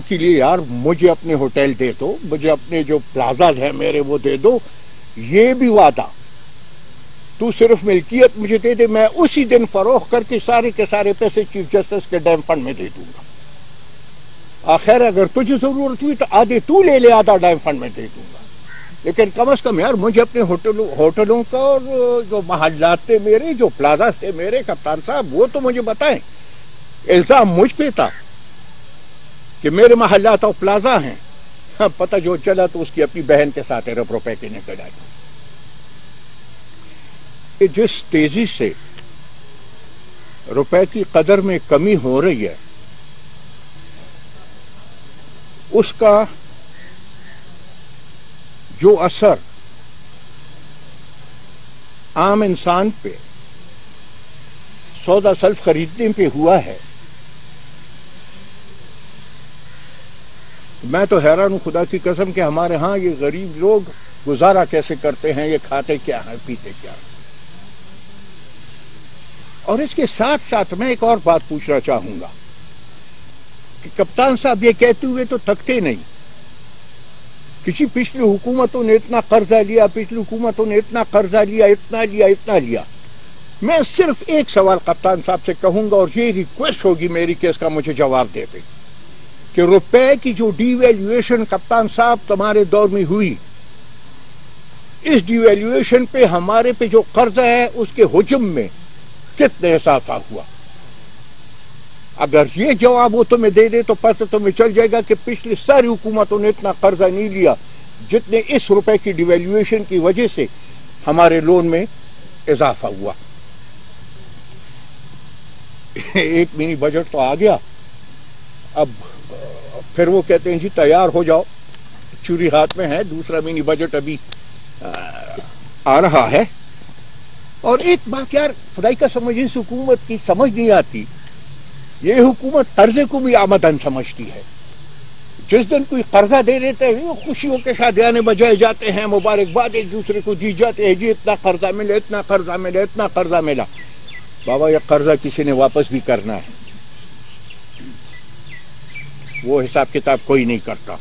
کے لیے یار مجھے اپنے ہوٹل دے دو، مجھے اپنے جو پلازاز ہیں میرے وہ دے دو، یہ بھی وعدہ، تو صرف ملکیت مجھے دے دے، میں اسی دن فروخت کر کے سارے کے سارے پیسے چیف جسٹس کے ڈیم فنڈ میں دے دوں گا۔ آخر اگر تجھے ضرورت ہوئی تو آدھے تو لے لے، آدھا ڈیم فنڈ میں دے دوں گا، لیکن کم از کم یار مجھے اپنے ہوٹلوں کا اور جو محلات تھے میرے، جو پلازاز تھے میرے، کپتان صاحب وہ تو مجھے بتائیں۔ الزام مجھ پہ تھا کہ میرے محلات اور پلازا ہیں، پتہ جو چلا تو اس کی اپنی بہن کے ساتھ ارب روپے کے نکل آئی۔ جس تیزی سے روپے کی قدر میں کمی ہو رہی ہے، اس کا جو اثر عام انسان پہ سودا سلف خریدنے پہ ہوا ہے، میں تو حیران ہوں خدا کی قسم کہ ہمارے ہاں یہ غریب لوگ گزارا کیسے کرتے ہیں، یہ کھاتے کیا ہیں، پیتے کیا ہیں۔ اور اس کے ساتھ ساتھ میں ایک اور بات پوچھنا چاہوں گا کہ کپتان صاحب یہ کہتے ہوئے تو تھکتے نہیں کہ پچھلی حکومتوں نے اتنا قرضہ لیا، پچھلی حکومتوں نے اتنا قرضہ لیا، اتنا لیا۔ میں صرف ایک سوال کپتان صاحب سے کہوں گا اور یہ ریکویسٹ ہوگی میری کہ اس کا مجھے جواب دے دیں کہ روپے کی جو ڈی ویلیویشن کپتان صاحب تمہارے دور میں ہوئی، اس ڈی ویلیویشن پہ ہمارے پہ جو قرضہ ہے اس کے حجم میں کتنے اضافہ ہوا؟ اگر یہ جواب وہ تمہیں دے دے تو پتہ تمہیں چل جائے گا کہ پچھلی ساری حکومتوں نے اتنا قرضہ نہیں لیا جتنے اس روپے کی ڈی ویلیویشن کی وجہ سے ہمارے لون میں اضافہ ہوا۔ ایک منی بجٹ تو آ گیا، اب پھر وہ کہتے ہیں جی تیار ہو جاؤ، چوری ہاتھ میں ہے، دوسرا منی بجٹ ابھی آ رہا ہے۔ اور ایک بات یار خدائی کا سمجھ اس حکومت کی سمجھ نہیں آتی، یہ حکومت قرضے کو بھی آمدن سمجھتی ہے۔ جس دن کوئی قرضہ دے دیتے ہیں خوشیوں کے ساتھ گانے بجائے جاتے ہیں، مبارکباد ایک دوسرے کو دی جاتے ہیں، جی اتنا قرضہ ملا، اتنا قرضہ ملا، اتنا قرضہ ملا۔ بابا یہ قرضہ کسی نے واپس بھی کرنا ہے، وہ حساب کتاب کوئی نہیں کرتا۔